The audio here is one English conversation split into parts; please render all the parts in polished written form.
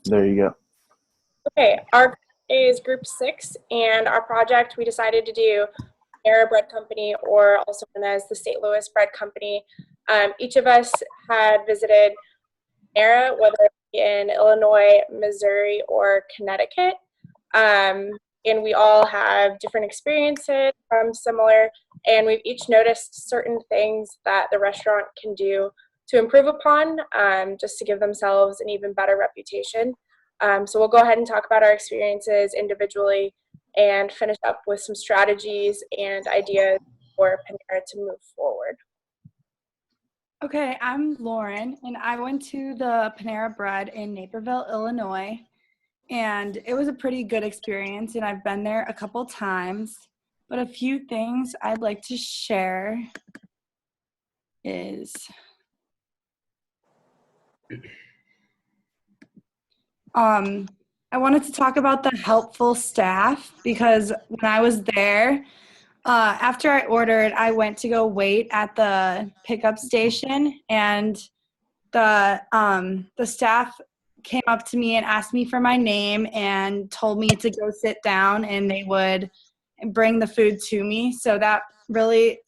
There you go. Okay, our is group 6, and our project we decided to do Panera Bread Company, or also known as the St. Louis Bread Company. Each of us had visited Panera, whether it be in Illinois, Missouri, or Connecticut. And we all have different experiences from similar, and we've each noticed certain things that the restaurant can do to improve upon, just to give themselves an even better reputation. So we'll go ahead and talk about our experiences individually and finish up with some strategies and ideas for Panera to move forward. Okay, I'm Lauren, and I went to the Panera Bread in Naperville, Illinois, and it was a pretty good experience, and I've been there a couple times. But a few things I'd like to share is I wanted to talk about the helpful staff, because when I was there, after I ordered, I went to go wait at the pickup station, and the staff came up to me and asked me for my name and told me to go sit down, and they would bring the food to me. So that really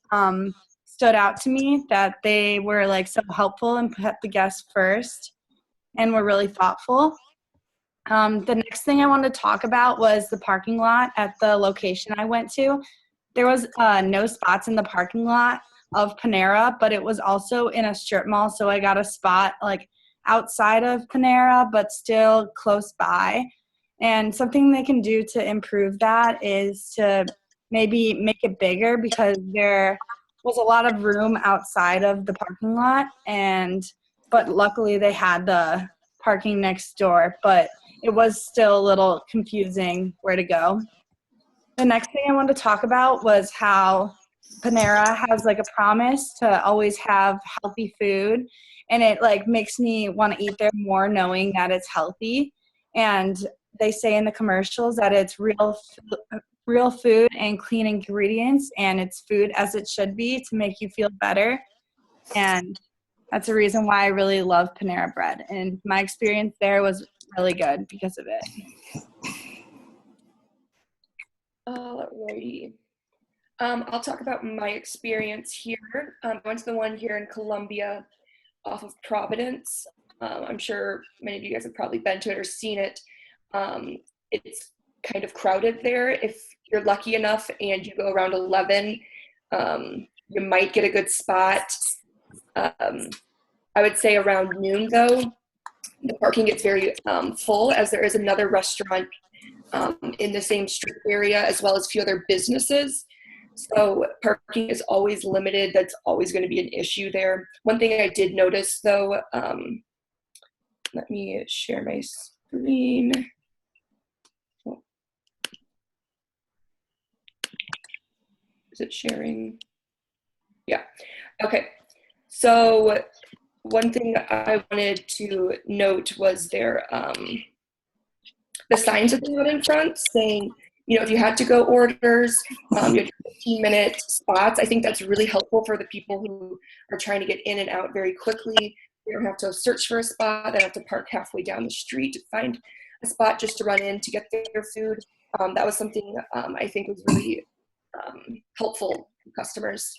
stood out to me, that they were like so helpful and put the guests first and were really thoughtful. The next thing I wanted to talk about was the parking lot at the location I went to. There was no spots in the parking lot of Panera, but it was also in a strip mall, so I got a spot like outside of Panera, but still close by. And something they can do to improve that is to maybe make it bigger, because there was a lot of room outside of the parking lot, but luckily they had the parking next door, but it was still a little confusing where to go. The next thing I wanted to talk about was how Panera has like a promise to always have healthy food, and it like makes me want to eat there more knowing that it's healthy. And they say in the commercials that it's real food and clean ingredients, and it's food as it should be to make you feel better. And that's a reason why I really love Panera Bread, and my experience there was really good because of it. Alrighty. I'll talk about my experience here. I went to the one here in Columbia off of Providence. I'm sure many of you guys have probably been to it or seen it. It's kind of crowded there. If you're lucky enough and you go around 11, you might get a good spot. I would say around noon, though, the parking gets very full, as there is another restaurant in the same street area, as well as a few other businesses. So parking is always limited. That's always going to be an issue there. One thing I did notice, though, let me share my screen. Oh. Is it sharing? Yeah. Okay. So one thing I wanted to note was the signs that they had in front saying, if you had to go orders, you have 15-minute spots. I think that's really helpful for the people who are trying to get in and out very quickly. They don't have to search for a spot. They don't have to park halfway down the street to find a spot just to run in to get their food. That was something I think was really helpful for customers.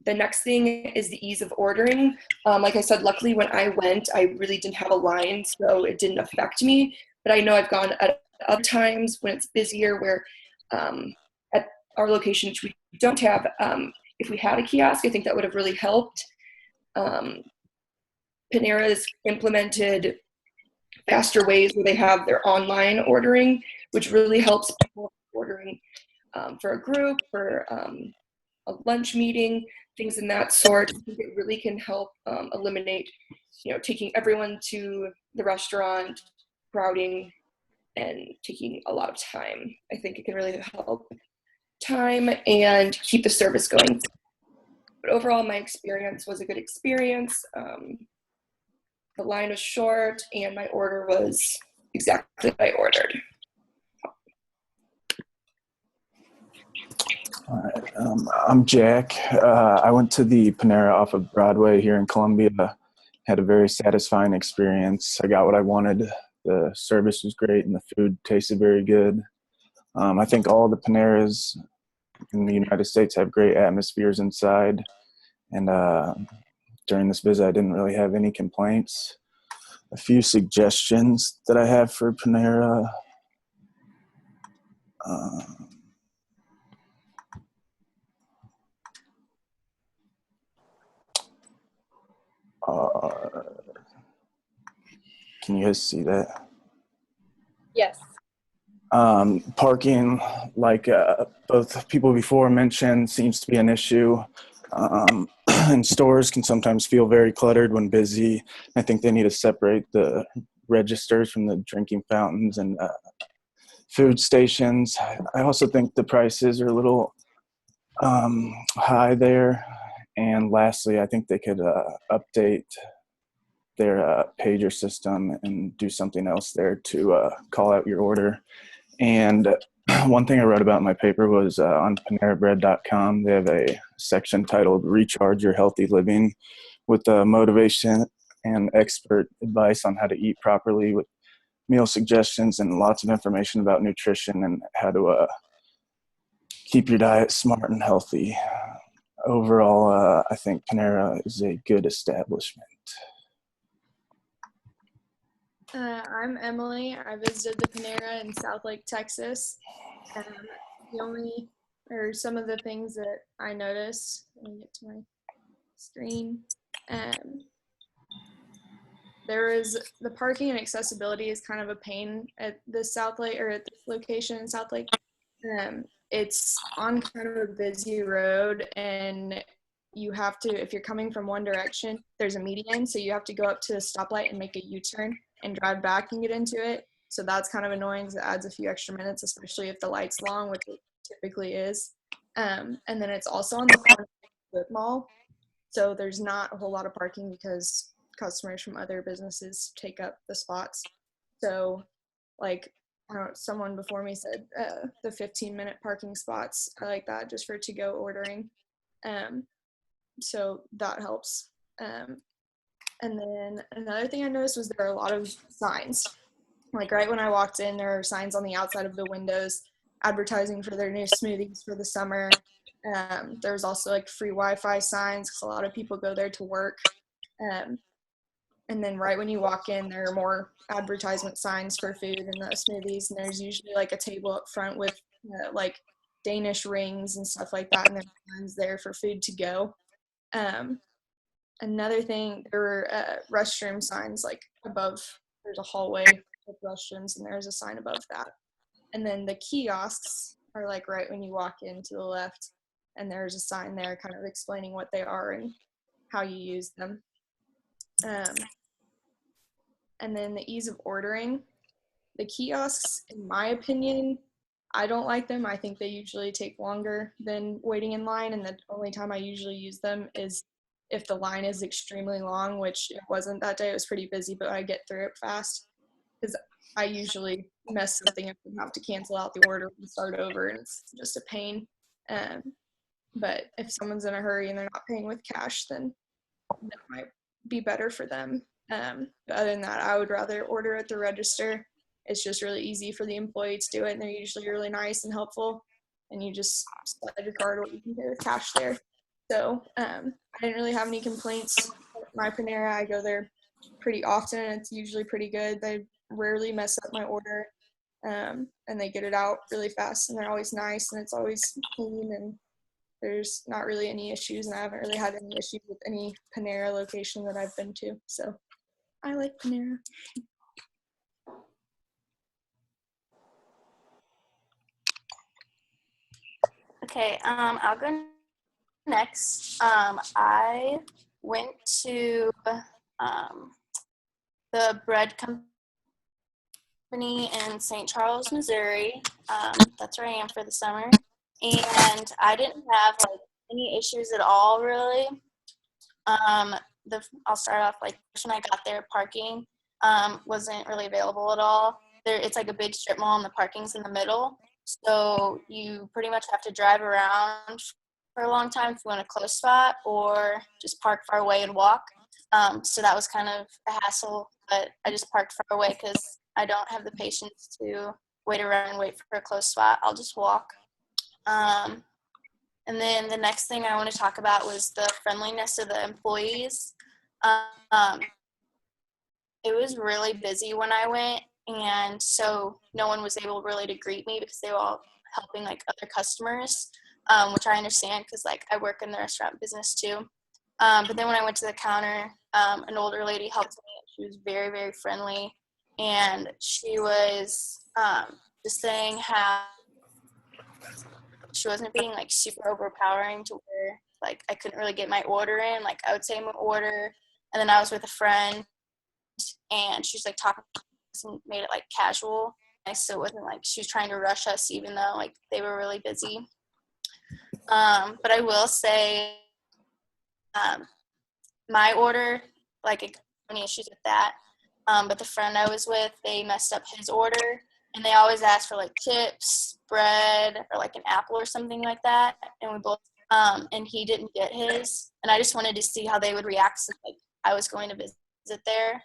The next thing is the ease of ordering. Like I said, luckily when I went, I really didn't have a line, so it didn't affect me. But I know I've gone at other times when it's busier, where at our location, which we don't have, if we had a kiosk, I think that would have really helped. Panera's implemented faster ways where they have their online ordering, which really helps people ordering for a group, for a lunch meeting, things in that sort. I think it really can help eliminate, taking everyone to the restaurant, crowding, and taking a lot of time. I think it can really help time and keep the service going. But overall, my experience was a good experience. The line was short, and my order was exactly what I ordered. All right. I'm Jack. I went to the Panera off of Broadway here in Columbia, had a very satisfying experience. I got what I wanted. The service was great and the food tasted very good. I think all the Paneras in the United States have great atmospheres inside. And during this visit, I didn't really have any complaints. A few suggestions that I have for Panera. Can you guys see that? Yes. Parking, like both people before mentioned, seems to be an issue. And stores can sometimes feel very cluttered when busy. I think they need to separate the registers from the drinking fountains and food stations. I also think the prices are a little high there. And lastly, I think they could update their pager system and do something else there to call out your order. And one thing I wrote about in my paper was on PaneraBread.com, they have a section titled Recharge Your Healthy Living with motivation and expert advice on how to eat properly with meal suggestions and lots of information about nutrition and how to keep your diet smart and healthy. Overall, I think Panera is a good establishment. I'm Emily. I visited the Panera in Southlake, Texas. Some of the things that I noticed, let me get to my screen. There is the parking and accessibility is kind of a pain at the Southlake, or at this location in Southlake. It's on kind of a busy road, and you have to, if you're coming from one direction, there's a median, so you have to go up to the stoplight and make a U-turn and drive back and get into it. So that's kind of annoying because it adds a few extra minutes, especially if the light's long, which it typically is. And then it's also on the corner of the mall, so there's not a whole lot of parking because customers from other businesses take up the spots. So like, someone before me said the 15-minute parking spots are like that just for to-go ordering. So that helps. And then another thing I noticed was there are a lot of signs. Like right when I walked in, there are signs on the outside of the windows advertising for their new smoothies for the summer. There's also like free Wi-Fi signs because a lot of people go there to work. And then right when you walk in, there are more advertisement signs for food and the smoothies. And there's usually like a table up front with like Danish rings and stuff like that. And there's signs there for food to go. Another thing, there were restroom signs like above. There's a hallway with restrooms and there's a sign above that. And then the kiosks are like right when you walk in to the left. And there's a sign there kind of explaining what they are and how you use them. And then the ease of ordering. The kiosks, in my opinion, I don't like them. I think they usually take longer than waiting in line, and the only time I usually use them is if the line is extremely long, which it wasn't that day. It was pretty busy, but I get through it fast because I usually mess something up and have to cancel out the order and start over, and it's just a pain. But if someone's in a hurry and they're not paying with cash, then that might be better for them. But other than that, I would rather order at the register. It's just really easy for the employee to do it, and they're usually really nice and helpful, and you just slide your card or you can pay with cash there. So I didn't really have any complaints at my Panera. I go there pretty often, and it's usually pretty good. They rarely mess up my order, and they get it out really fast, and they're always nice, and it's always clean, and there's not really any issues, and I haven't really had any issues with any Panera location that I've been to. So I like Panera. Okay, I'll go next. I went to the bread company in St. Charles, Missouri. That's where I am for the summer. And I didn't have like any issues at all, really. I'll start off like when I got there, parking wasn't really available at all. It's like a big strip mall and the parking's in the middle. So you pretty much have to drive around for a long time if you want a close spot or just park far away and walk. So that was kind of a hassle, but I just parked far away because I don't have the patience to wait around and wait for a close spot. I'll just walk. And then the next thing I want to talk about was the friendliness of the employees. Um, it was really busy when I went, and so no one was able really to greet me because they were all helping like other customers, which I understand because like I work in the restaurant business too. But then when I went to the counter, an older lady helped me. She was very, very friendly, and she was just saying how she wasn't being like super overpowering to where like I couldn't really get my order in. Like I would say my order, and then I was with a friend, and she was like talking and made it like casual. So it wasn't like she was trying to rush us, even though like they were really busy. But I will say, my order, like I any issues with that. But the friend I was with, they messed up his order, and they always ask for like chips, bread, or like an apple or something like that. And we both, and he didn't get his, and I just wanted to see how they would react since like I was going to visit there.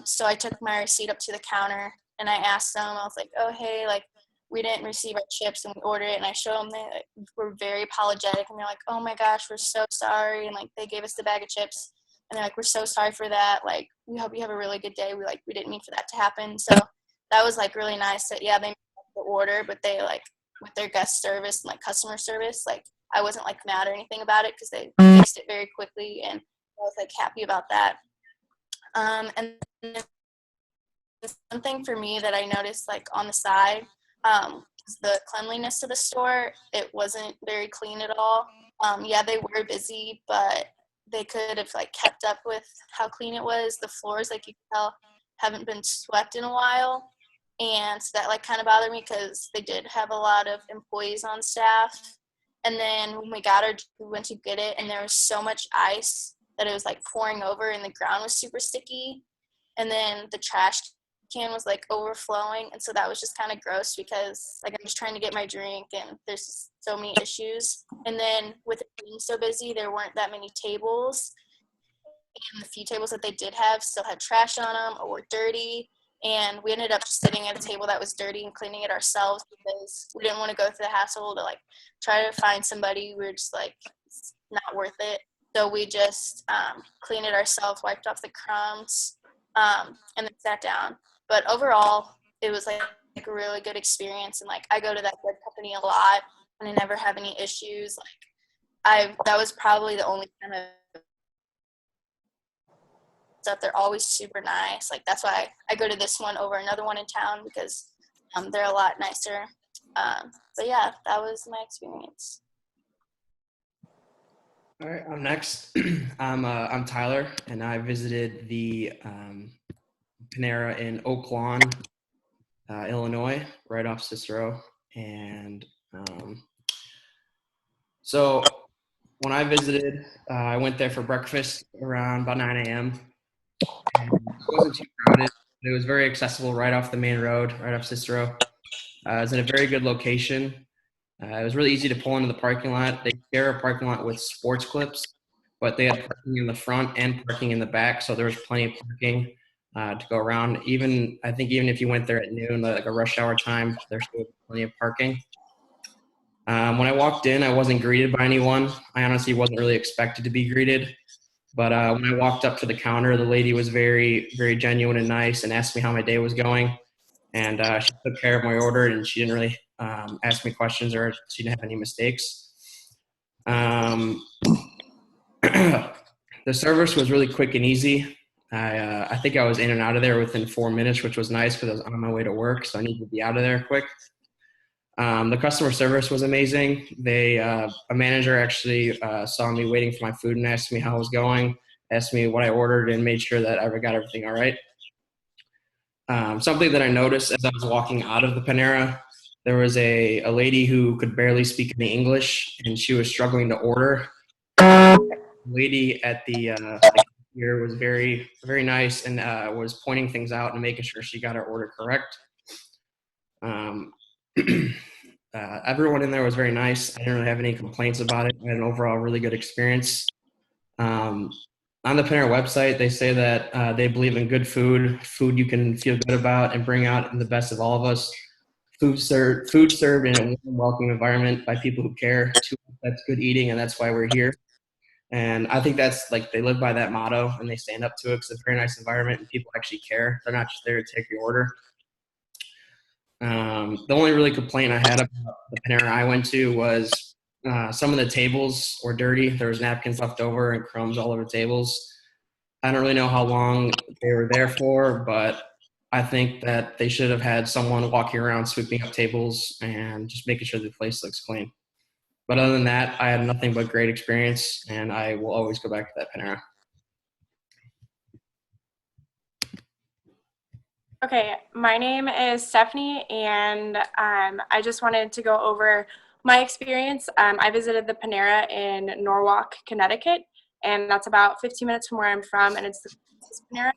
So I took my receipt up to the counter, and I asked them, I was like, oh, hey, like, we didn't receive our chips, and we ordered it, and I showed them, they like, were very apologetic, and they're like, oh my gosh, we're so sorry, and like, they gave us the bag of chips, and they're like, we're so sorry for that, like, we hope you have a really good day, we didn't mean for that to happen. So that was like really nice that, yeah, they made the order, but they like, with their guest service and like customer service, like, I wasn't like mad or anything about it, because they fixed it very quickly, and I was like happy about that. And something for me that I noticed like on the side, was the cleanliness of the store. It wasn't very clean at all. Yeah, they were busy, but they could have like kept up with how clean it was. The floors, like you can tell, haven't been swept in a while. And so that like kind of bothered me because they did have a lot of employees on staff. And then when we got our, we went to get it, and there was so much ice that it was like pouring over, and the ground was super sticky. And then the trash can was like overflowing, and so that was just kind of gross because like I'm just trying to get my drink, and there's so many issues. And then with it being so busy, there weren't that many tables, and the few tables that they did have still had trash on them or were dirty. And we ended up just sitting at a table that was dirty and cleaning it ourselves because we didn't want to go through the hassle to like try to find somebody. We were just like, it's not worth it. So we just cleaned it ourselves, wiped off the crumbs, and then sat down. But overall, it was like a really good experience. And like I go to that bread company a lot, and I never have any issues. Like that was probably the only time stuff. They're always super nice. Like that's why I go to this one over another one in town because they're a lot nicer. But yeah, that was my experience. All right, I'm next. I'm Tyler, and I visited the Panera in Oak Lawn, Illinois, right off Cicero. And so when I visited, I went there for breakfast around about 9 a.m. And it wasn't too crowded. It was very accessible right off the main road, right off Cicero. It was in a very good location. It was really easy to pull into the parking lot. They share a parking lot with Sports Clips, but they had parking in the front and parking in the back, so there was plenty of parking to go around. I think even if you went there at noon, like a rush hour time, there's still plenty of parking. When I walked in, I wasn't greeted by anyone. I honestly wasn't really expected to be greeted. But when I walked up to the counter, the lady was very, very genuine and nice and asked me how my day was going. And she took care of my order, and she didn't really ask me questions, or she didn't have any mistakes. The service was really quick and easy. I think I was in and out of there within 4 minutes, which was nice because I was on my way to work, so I needed to be out of there quick. The customer service was amazing. A manager actually saw me waiting for my food and asked me how it was going, asked me what I ordered, and made sure that I got everything all right. Something that I noticed as I was walking out of the Panera, there was a lady who could barely speak any English, and she was struggling to order. The lady at the here was very, very nice and was pointing things out and making sure she got her order correct. Everyone in there was very nice. I didn't really have any complaints about it. I had an overall really good experience. Um, on the Panera website, they say that they believe in good food you can feel good about and bring out in the best of all of us. Food served in a warm, welcoming environment by people who care. That's good eating, and that's why we're here. And I think that's like they live by that motto and they stand up to it because it's a very nice environment and people actually care. They're not just there to take your order. The only really complaint I had about the Panera I went to was some of the tables were dirty. There was napkins left over and crumbs all over tables. I don't really know how long they were there for, but I think that they should have had someone walking around sweeping up tables and just making sure the place looks clean. But other than that, I had nothing but great experience, and I will always go back to that Panera. Okay, my name is Stephanie, and I just wanted to go over my experience. I visited the Panera in Norwalk, Connecticut, and that's about 15 minutes from where I'm from, and it's the closest Panera.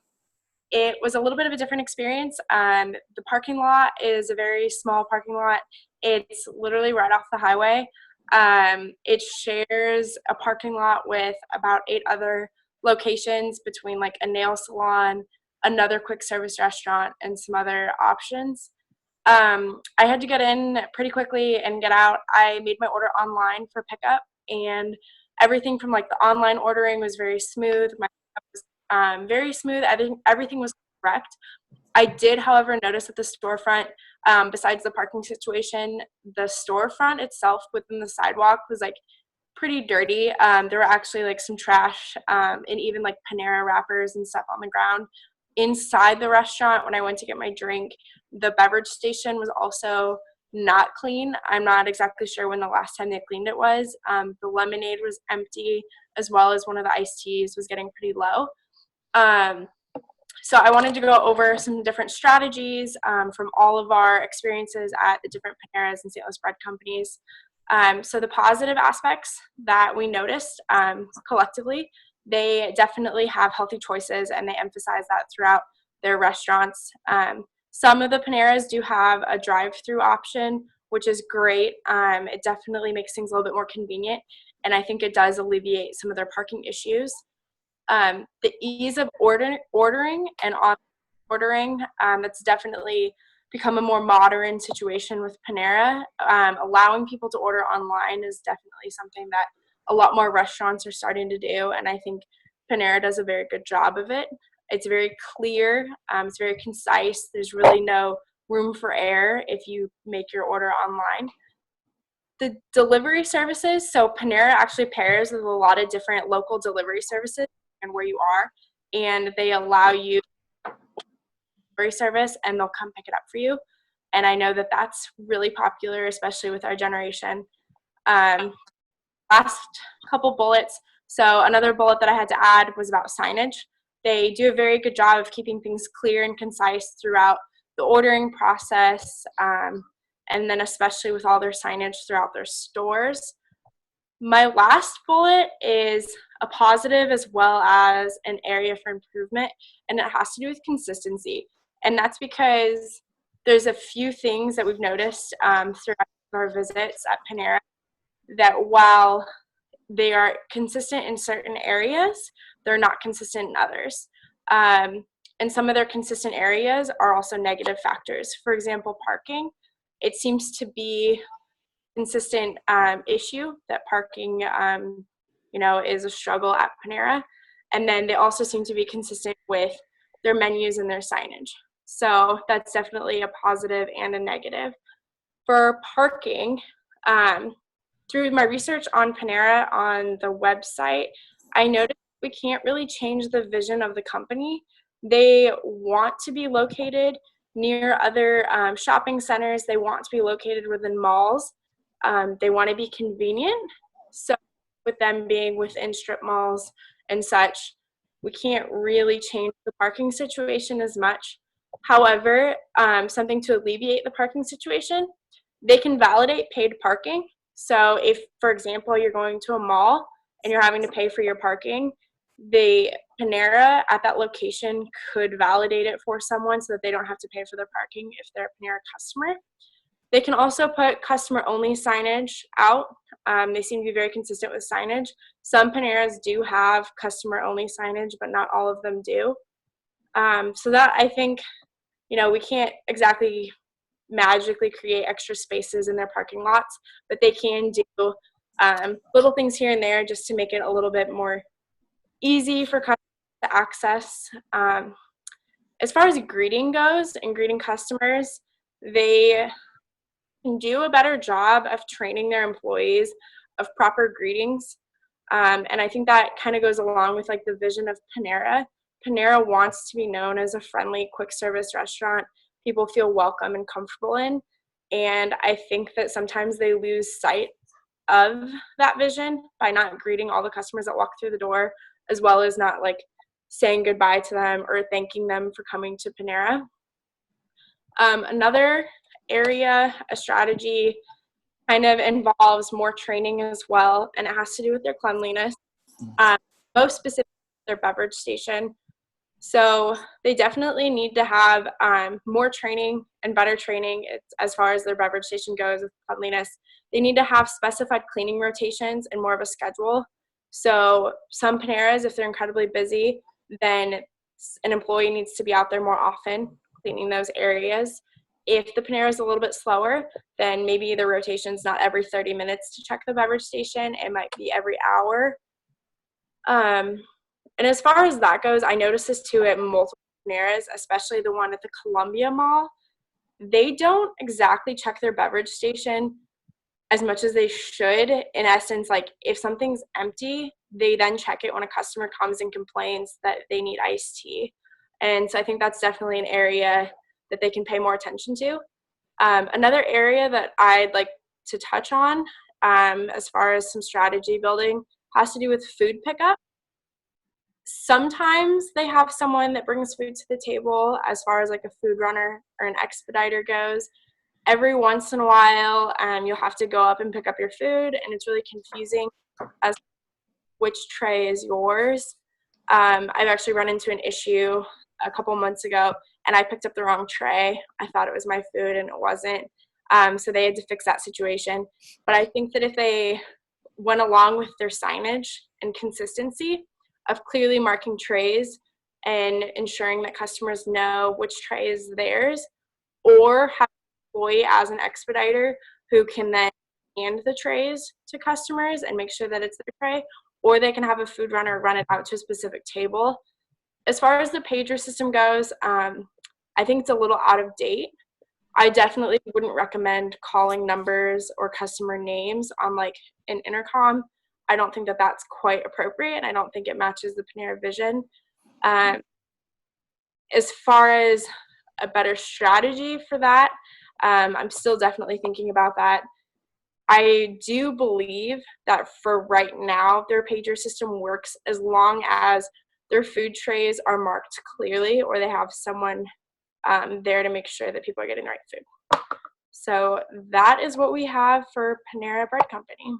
It was a little bit of a different experience. The parking lot is a very small parking lot. It's literally right off the highway. It shares a parking lot with about 8 other locations between like a nail salon, another quick service restaurant, and some other options. I had to get in pretty quickly and get out. I made my order online for pickup, and everything from like the online ordering was very smooth. My pickup was very smooth. Everything was correct. I did, however, notice that the storefront, besides the parking situation, the storefront itself within the sidewalk was like pretty dirty. There were actually like some trash and even like Panera wrappers and stuff on the ground. Inside the restaurant, when I went to get my drink, the beverage station was also not clean. I'm not exactly sure when the last time they cleaned it was. The lemonade was empty, as well as one of the iced teas was getting pretty low. So I wanted to go over some different strategies from all of our experiences at the different Paneras and St. Louis bread companies. So the positive aspects that we noticed collectively, they definitely have healthy choices, and they emphasize that throughout their restaurants. Some of the Paneras do have a drive-through option, which is great. It definitely makes things a little bit more convenient, and I think it does alleviate some of their parking issues. The ease of ordering and on ordering, that's definitely become a more modern situation with Panera. Allowing people to order online is definitely something that a lot more restaurants are starting to do, and I think Panera does a very good job of it. It's very clear, it's very concise. There's really no room for error if you make your order online. The delivery services, so Panera actually pairs with a lot of different local delivery services and where you are, and they allow you delivery service and they'll come pick it up for you. And I know that that's really popular, especially with our generation. Last couple bullets. So another bullet that I had to add was about signage. They do a very good job of keeping things clear and concise throughout the ordering process, and then especially with all their signage throughout their stores. My last bullet is a positive as well as an area for improvement, and it has to do with consistency. And that's because there's a few things that we've noticed throughout our visits at Panera that while they are consistent in certain areas, they're not consistent in others. And some of their consistent areas are also negative factors. For example, parking. It seems to be consistent issue that parking, is a struggle at Panera. And then they also seem to be consistent with their menus and their signage. So that's definitely a positive and a negative. For parking, through my research on Panera on the website, I noticed we can't really change the vision of the company. They want to be located near other shopping centers. They want to be located within malls. They want to be convenient. So with them being within strip malls and such, we can't really change the parking situation as much. However, something to alleviate the parking situation, they can validate paid parking. So if, for example, you're going to a mall and you're having to pay for your parking, the Panera at that location could validate it for someone so that they don't have to pay for their parking if they're a Panera customer. They can also put customer-only signage out. They seem to be very consistent with signage. Some Paneras do have customer-only signage, but not all of them do. So that, I think, we can't exactly magically create extra spaces in their parking lots, but they can do little things here and there just to make it a little bit more easy for customers to access. As far as greeting goes and greeting customers, they can do a better job of training their employees of proper greetings. And I think that kind of goes along with like the vision of Panera. Panera wants to be known as a friendly, quick service restaurant people feel welcome and comfortable in. And I think that sometimes they lose sight of that vision by not greeting all the customers that walk through the door, as well as not like saying goodbye to them or thanking them for coming to Panera. Another area, a strategy, kind of involves more training as well, and it has to do with their cleanliness, most specifically their beverage station. So they definitely need to have more training and better training as far as their beverage station goes with cleanliness. They need to have specified cleaning rotations and more of a schedule. So some Paneras, if they're incredibly busy, then an employee needs to be out there more often cleaning those areas. If the Panera is a little bit slower, then maybe the rotation's not every 30 minutes to check the beverage station. It might be every hour. And as far as that goes, I noticed this too at multiple Paneras, especially the one at the Columbia Mall. They don't exactly check their beverage station as much as they should. In essence, like if something's empty, they then check it when a customer comes and complains that they need iced tea. And so I think that's definitely an area that they can pay more attention to. Another area that I'd like to touch on as far as some strategy building has to do with food pickup. Sometimes they have someone that brings food to the table as far as like a food runner or an expediter goes. Every once in a while, you'll have to go up and pick up your food, and it's really confusing as to which tray is yours. I've actually run into an issue a couple months ago, and I picked up the wrong tray. I thought it was my food, and it wasn't. So they had to fix that situation. But I think that if they went along with their signage and consistency of clearly marking trays and ensuring that customers know which tray is theirs, or have an employee as an expediter who can then hand the trays to customers and make sure that it's their tray, or they can have a food runner run it out to a specific table. As far as the pager system goes, I think it's a little out of date. I definitely wouldn't recommend calling numbers or customer names on like an intercom. I don't think that that's quite appropriate. I don't think it matches the Panera vision. As far as a better strategy for that, I'm still definitely thinking about that. I do believe that for right now, their pager system works as long as their food trays are marked clearly, or they have someone there to make sure that people are getting the right food. So that is what we have for Panera Bread Company.